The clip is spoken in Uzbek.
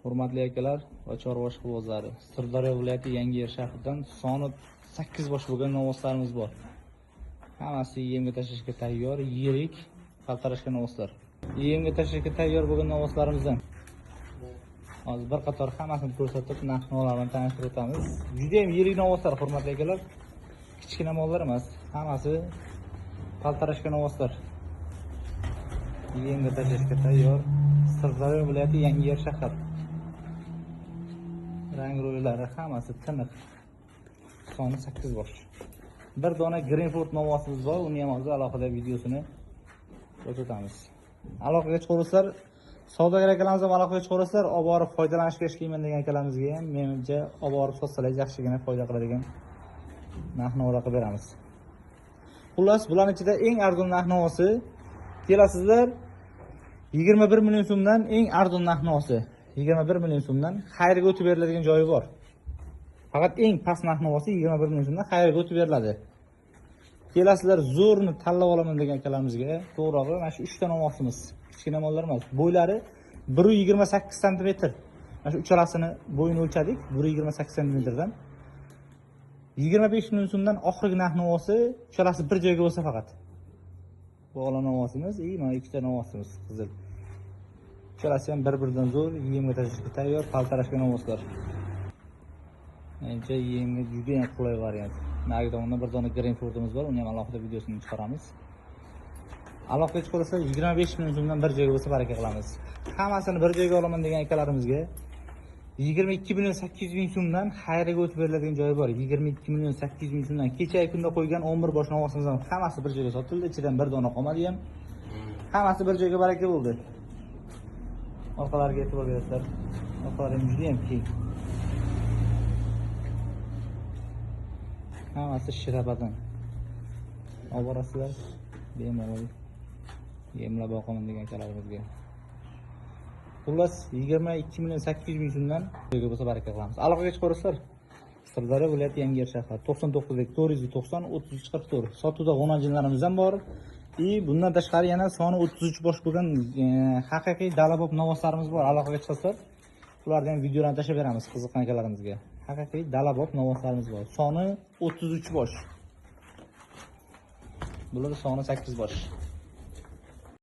Hurmatli akalar va chorva ishqibozlari, Sirdaryo viloyati Yangiyer shahridan soni 8 bosh bo'lgan novvoslarimiz bor. Hammasi yemga tashlashga tayyor, yirik, qaltarashgan novvoslar. Yemga tashlashga tayyor bo'lgan novvoslarimizdan hozir bir qator hammasini ko'rsatib, narx-navolarni tanishtirib o'tamiz. Juda ham yirik novvoslar, hurmatli akalar. Kichkina mollar emas, hammasi qaltarashgan novvoslar. Yemga tashlashga tayyor, Sirdaryo viloyati Yangiyer shahar. Rang ro'ylari hammasi tiniq. Soni 8 bosh. Bir dona Greenford novvosimiz bor, uni ham hozir alohida videosini ko'rsatamiz. Aloqaga chiqarsizlar, savdogar akalarimiz ham aloqaga chiqarsizlar, olib borib foydalanishga ishlayman degan akalarimizga ham menimcha olib borib sotsalar yaxshigina foyda qiladigan narx-navo qilib beramiz. Xullas, bularning ichida eng arzon narx-navosi kelasizlar 21 million so'mdan eng arzon narx-navosi 21 million so'mdan xayrga o'tib beriladigan joyi bor. Faqat eng past narx-navosi 21 million so'mdan xayrga o'tib beriladi. Kelasizlar, zo'rini tanlab olaman degan akalarimizga to'g'rirog'i mana shu 3 ta novvosimiz. Kichkina mollar emas. Bo'ylari 1.28 cm. Mana shu uchalasini bo'yini o'lchadik, 1.28 cm dan. 25 million so'mdan oxirgi narx-navosi uchalasi bir joyga bo'lsa faqat. Bu ola novvosimiz, mana 2 ta novvosimiz qizil. Uchalasi ham bir-biridan zo'r, yemga tashlashga tayyor, qaltarashgan novvoslar. Menimcha yemga juda ham qulay variant. Nariga tomonda bir dona Greenfordimiz bor, uni ham alohida videosini chiqaramiz. Aloqaga chiqarsa 25 million so'mdan bir joyga bo'lsa baraka qilamiz. Hammasini bir joyga olaman degan akalarimizga 22 million 800 ming so'mdan xayriga o'tib beriladigan joyi bor. 22 million 800 ming so'mdan kecha kunda qo'ygan 11 bosh novvosimizdan hammasi bir joyga sotildi. Ichidan bir dona qolmadi ham. Hammasi bir joyga baraka bo'ldi. Orqalariga e'tibor berasizlar. Orqalari ham juda ham keng. Hammasi shirabadan. Olib borasizlar. Bemalol yemlab boqaman degan akalarimizga. Xullas 22 million 800 ming so'mdan joyga bo'lsa baraka qilamiz. Aloqaga chiqarsizlar. Sirdaryo viloyati Yangiyer shahri 99 490 3344. Sotuvda g'onajinlarimiz ham bor. Bundan tashqari yana soni 33 bosh bo'lgan haqiqiy dalabob novvoslarimiz bor. Aloqaga chiqsizlar, ulardan ham videolarni tashlab beramiz qiziqqan akalarimizga. Haqiqiy dalabob novvoslarimiz bor. Soni 33 bosh. Bular soni 8 bosh.